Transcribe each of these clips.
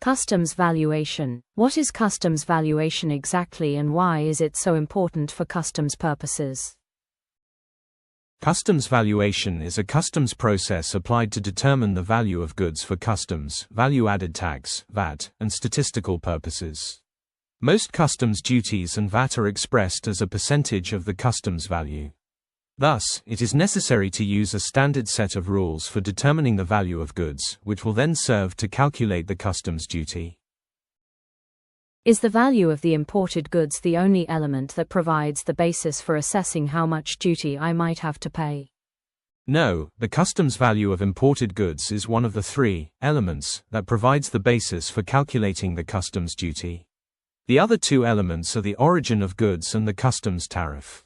Customs valuation. What is customs valuation exactly and why is it so important for customs purposes? Customs valuation is a customs process applied to determine the value of goods for customs, value-added tax, VAT, and statistical purposes. Most customs duties and VAT are expressed as a percentage of the customs value. Thus, it is necessary to use a standard set of rules for determining the value of goods, which will then serve to calculate the customs duty. Is the value of the imported goods the only element that provides the basis for assessing how much duty I might have to pay? No, the customs value of imported goods is one of the three elements that provides the basis for calculating the customs duty. The other two elements are the origin of goods and the customs tariff.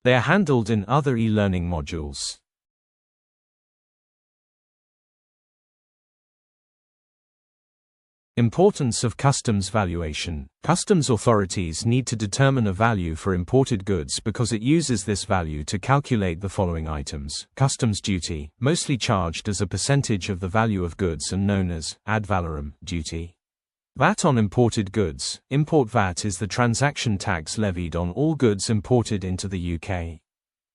They are handled in other e-learning modules. Importance of customs valuation. Customs authorities need to determine a value for imported goods because it uses this value to calculate the following items. Customs duty, mostly charged as a percentage of the value of goods and known as ad valorem duty. VAT on imported goods. Import VAT is the transaction tax levied on all goods imported into the UK.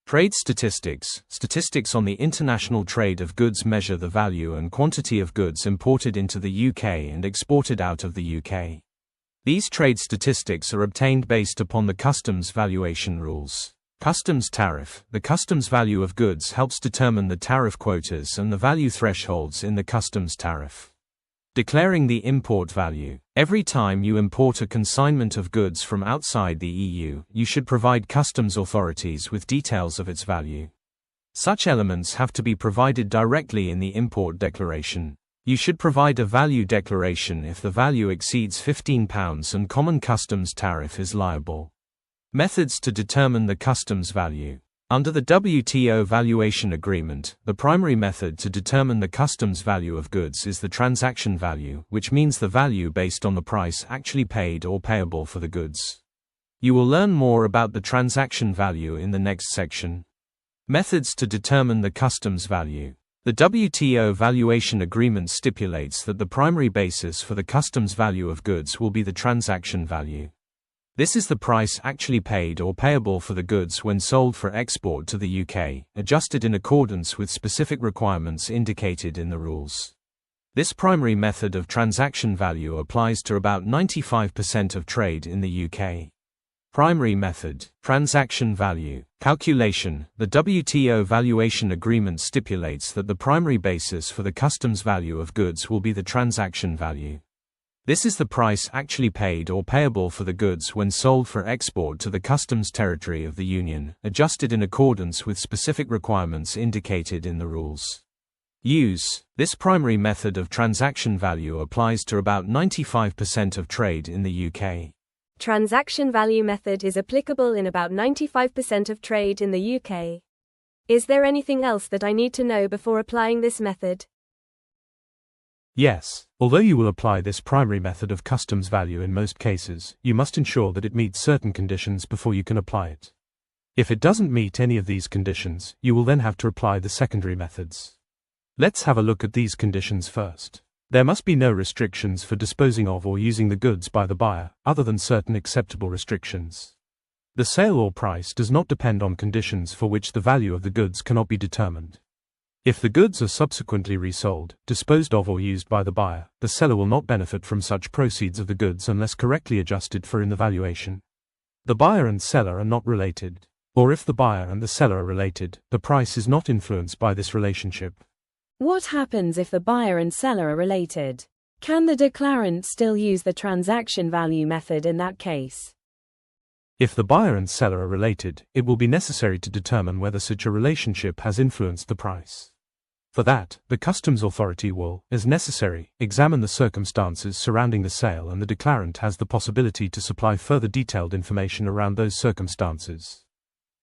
Trade statistics. Statistics on the international trade of goods measure the value and quantity of goods imported into the UK and exported out of the UK. These trade statistics are obtained based upon the customs valuation rules. Customs tariff. The customs value of goods helps determine the tariff quotas and the value thresholds in the customs tariff. Declaring the import value. Every time you import a consignment of goods from outside the EU, you should provide customs authorities with details of its value. Such elements have to be provided directly in the import declaration. You should provide a value declaration if the value exceeds £15 and common customs tariff is liable. Methods to determine the customs value. Under the WTO valuation agreement, the primary method to determine the customs value of goods is the transaction value, which means the value based on the price actually paid or payable for the goods. You will learn more about the transaction value in the next section. Methods to determine the customs value. The WTO valuation agreement stipulates that the primary basis for the customs value of goods will be the transaction value. This is the price actually paid or payable for the goods when sold for export to the UK, adjusted in accordance with specific requirements indicated in the rules. This primary method of transaction value applies to about 95% of trade in the UK. Primary method, transaction value, calculation. The WTO valuation agreement stipulates that the primary basis for the customs value of goods will be the transaction value. This is the price actually paid or payable for the goods when sold for export to the customs territory of the Union, adjusted in accordance with specific requirements indicated in the rules. Use. This primary method of transaction value applies to about 95% of trade in the UK. Transaction value method is applicable in about 95% of trade in the UK. Is there anything else that I need to know before applying this method? Yes, although you will apply this primary method of customs value in most cases, you must ensure that it meets certain conditions before you can apply it. If it doesn't meet any of these conditions, you will then have to apply the secondary methods. Let's have a look at these conditions first. There must be no restrictions for disposing of or using the goods by the buyer, other than certain acceptable restrictions. The sale or price does not depend on conditions for which the value of the goods cannot be determined. If the goods are subsequently resold, disposed of or used by the buyer, the seller will not benefit from such proceeds of the goods unless correctly adjusted for in the valuation. The buyer and seller are not related, or if the buyer and the seller are related, the price is not influenced by this relationship. What happens if the buyer and seller are related? Can the declarant still use the transaction value method in that case? If the buyer and seller are related, it will be necessary to determine whether such a relationship has influenced the price. For that, the customs authority will, as necessary, examine the circumstances surrounding the sale, and the declarant has the possibility to supply further detailed information around those circumstances.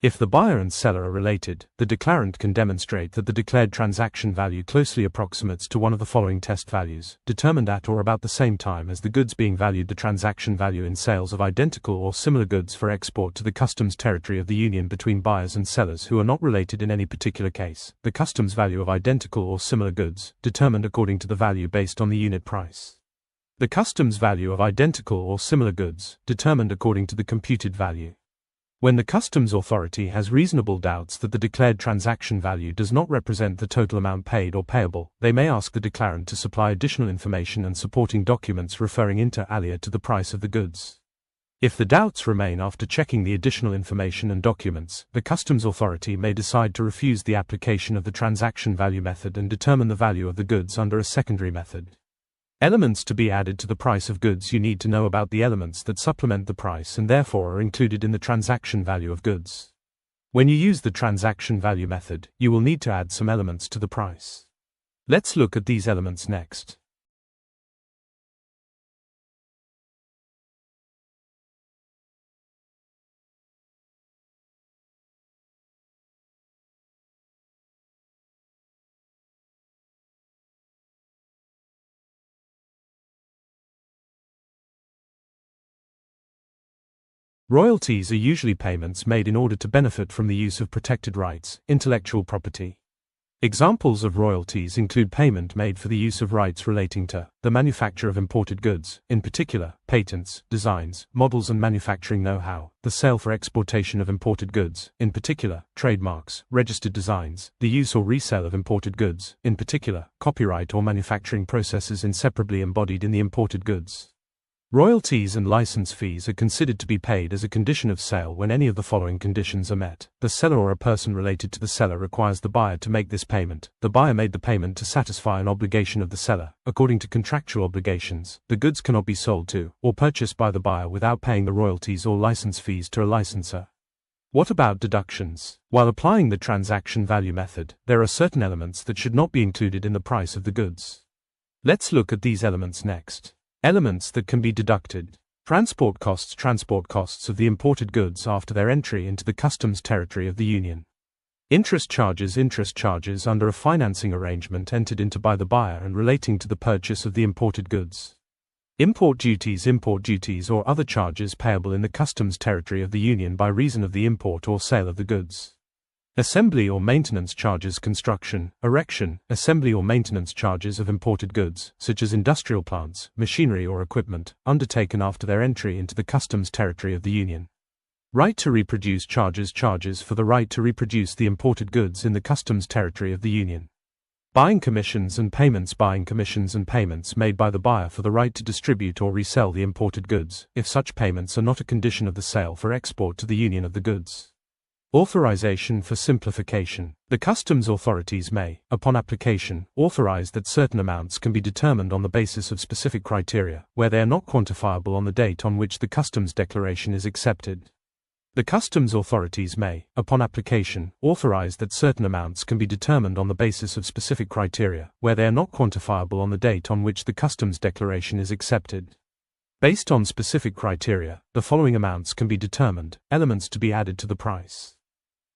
If the buyer and seller are related, the declarant can demonstrate that the declared transaction value closely approximates to one of the following test values, determined at or about the same time as the goods being valued. The transaction value in sales of identical or similar goods for export to the customs territory of the Union between buyers and sellers who are not related in any particular case. The customs value of identical or similar goods, determined according to the value based on the unit price. The customs value of identical or similar goods, determined according to the computed value. When the customs authority has reasonable doubts that the declared transaction value does not represent the total amount paid or payable, they may ask the declarant to supply additional information and supporting documents referring inter alia to the price of the goods. If the doubts remain after checking the additional information and documents, the customs authority may decide to refuse the application of the transaction value method and determine the value of the goods under a secondary method. Elements to be added to the price of goods. You need to know about the elements that supplement the price and therefore are included in the transaction value of goods. When you use the transaction value method, you will need to add some elements to the price. Let's look at these elements next. Royalties are usually payments made in order to benefit from the use of protected rights, intellectual property. Examples of royalties include payment made for the use of rights relating to the manufacture of imported goods, in particular, patents, designs, models and manufacturing know-how, the sale for exportation of imported goods, in particular, trademarks, registered designs, the use or resale of imported goods, in particular, copyright or manufacturing processes inseparably embodied in the imported goods. Royalties and license fees are considered to be paid as a condition of sale when any of the following conditions are met. The seller or a person related to the seller requires the buyer to make this payment. The buyer made the payment to satisfy an obligation of the seller. According to contractual obligations, the goods cannot be sold to or purchased by the buyer without paying the royalties or license fees to a licensor. What about deductions? While applying the transaction value method, there are certain elements that should not be included in the price of the goods. Let's look at these elements next. Elements that can be deducted. Transport costs of the imported goods after their entry into the customs territory of the Union. Interest charges under a financing arrangement entered into by the buyer and relating to the purchase of the imported goods. Import duties or other charges payable in the customs territory of the Union by reason of the import or sale of the goods. Assembly or maintenance charges. Construction, erection, assembly or maintenance charges of imported goods, such as industrial plants, machinery or equipment, undertaken after their entry into the customs territory of the Union. Right to reproduce charges for the right to reproduce the imported goods in the customs territory of the Union. Buying commissions and payments made by the buyer for the right to distribute or resell the imported goods, if such payments are not a condition of the sale for export to the Union of the goods. Authorization for simplification. The customs authorities may, upon application, authorize that certain amounts can be determined on the basis of specific criteria, where they are not quantifiable on the date on which the customs declaration is accepted. The customs authorities may, upon application, authorize that certain amounts can be determined on the basis of specific criteria, where they are not quantifiable on the date on which the customs declaration is accepted. Based on specific criteria, the following amounts can be determined. Elements to be added to the price.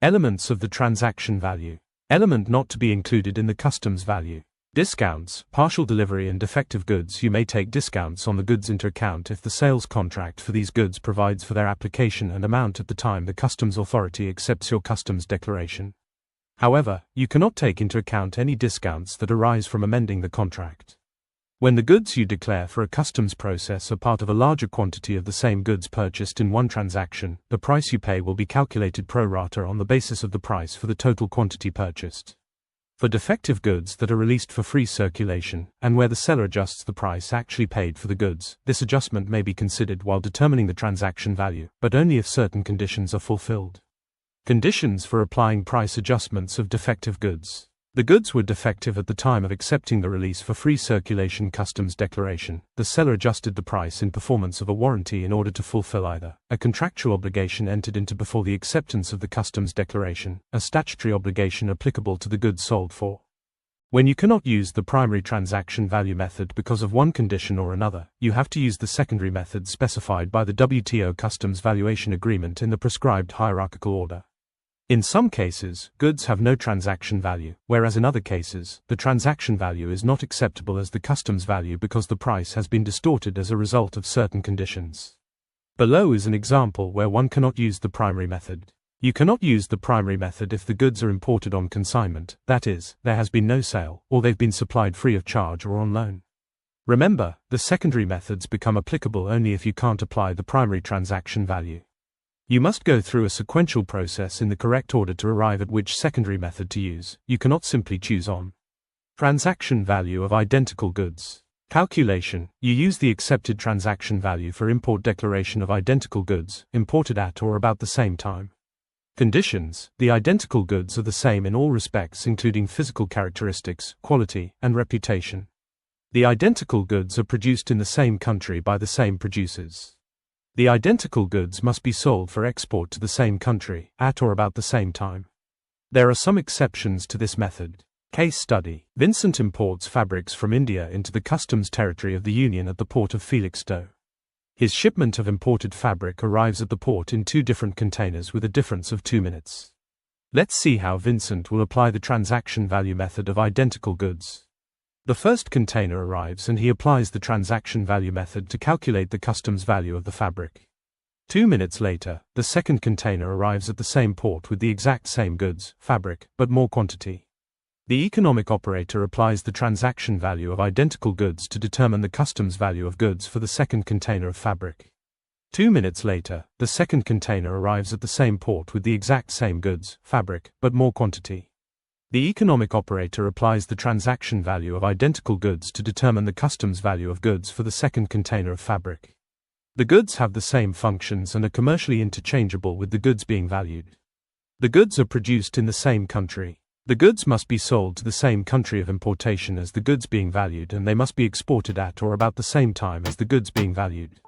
Elements of the transaction value. Element not to be included in the customs value. Discounts, partial delivery and defective goods. You may take discounts on the goods into account if the sales contract for these goods provides for their application and amount at the time the customs authority accepts your customs declaration. However, you cannot take into account any discounts that arise from amending the contract. When the goods you declare for a customs process are part of a larger quantity of the same goods purchased in one transaction, the price you pay will be calculated pro rata on the basis of the price for the total quantity purchased. For defective goods that are released for free circulation, and where the seller adjusts the price actually paid for the goods, this adjustment may be considered while determining the transaction value, but only if certain conditions are fulfilled. Conditions for applying price adjustments of defective goods. The goods were defective at the time of accepting the release for free circulation customs declaration. The seller adjusted the price in performance of a warranty in order to fulfill either a contractual obligation entered into before the acceptance of the customs declaration, a statutory obligation applicable to the goods sold for. When you cannot use the primary transaction value method because of one condition or another, you have to use the secondary method specified by the WTO customs valuation agreement in the prescribed hierarchical order. In some cases, goods have no transaction value, whereas in other cases, the transaction value is not acceptable as the customs value because the price has been distorted as a result of certain conditions. Below is an example where one cannot use the primary method. You cannot use the primary method if the goods are imported on consignment, that is, there has been no sale, or they've been supplied free of charge or on loan. Remember, the secondary methods become applicable only if you can't apply the primary transaction value. You must go through a sequential process in the correct order to arrive at which secondary method to use. You cannot simply choose on. Transaction value of identical goods. Calculation. You use the accepted transaction value for import declaration of identical goods, imported at or about the same time. Conditions. The identical goods are the same in all respects including physical characteristics, quality, and reputation. The identical goods are produced in the same country by the same producers. The identical goods must be sold for export to the same country, at or about the same time. There are some exceptions to this method. Case study. Vincent imports fabrics from India into the customs territory of the Union at the port of Felixstowe. His shipment of imported fabric arrives at the port in 2 different containers with a difference of 2 minutes. Let's see how Vincent will apply the transaction value method of identical goods. The first container arrives and he applies the transaction value method to calculate the customs value of the fabric. 2 minutes later, the second container arrives at the same port with the exact same goods, fabric, but more quantity. The economic operator applies the transaction value of identical goods to determine the customs value of goods for the second container of fabric. 2 minutes later, the second container arrives at the same port with the exact same goods, fabric, but more quantity. The economic operator applies the transaction value of identical goods to determine the customs value of goods for the second container of fabric. The goods have the same functions and are commercially interchangeable with the goods being valued. The goods are produced in the same country. The goods must be sold to the same country of importation as the goods being valued and they must be exported at or about the same time as the goods being valued.